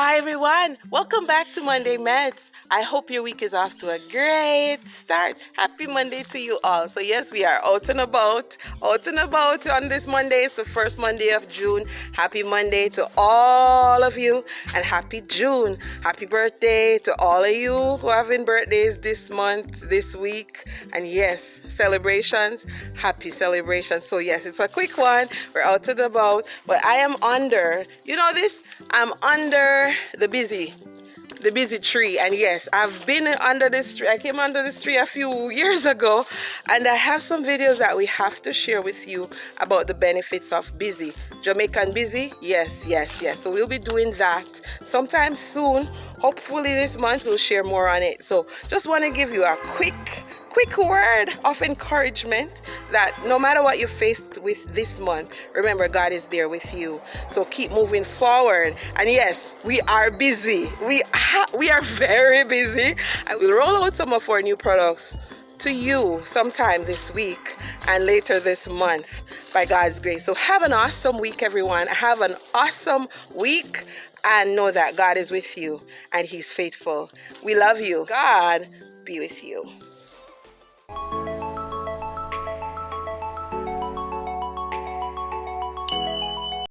Hi everyone, welcome back to Monday Medz. I hope your week is off to a great start. Happy Monday to you all. So yes, we are out and about on this Monday. It's the first Monday of June. Happy Monday to all of you and happy June. Happy birthday to all of you who are having birthdays this month, this week. And yes, celebrations, happy celebrations. So yes, it's a quick one. We're out and about, but I am under, you know this? I'm under the busy tree. And yes, I've been under this tree. I came under this tree a few years ago, and I have some videos that we have to share with you about the benefits of Bizzy. Jamaican Bizzy, yes. So we'll be doing that sometime soon. Hopefully this month we'll share more on it. So just want to give you a quick word of encouragement that no matter what you faced with this month, remember God is there with you. So keep moving forward. And yes, we are busy. We are very busy. I will roll out some of our new products to you sometime this week and later this month by God's grace. So have an awesome week, everyone. Have an awesome week and know that God is with you and He's faithful. We love you. God be with you.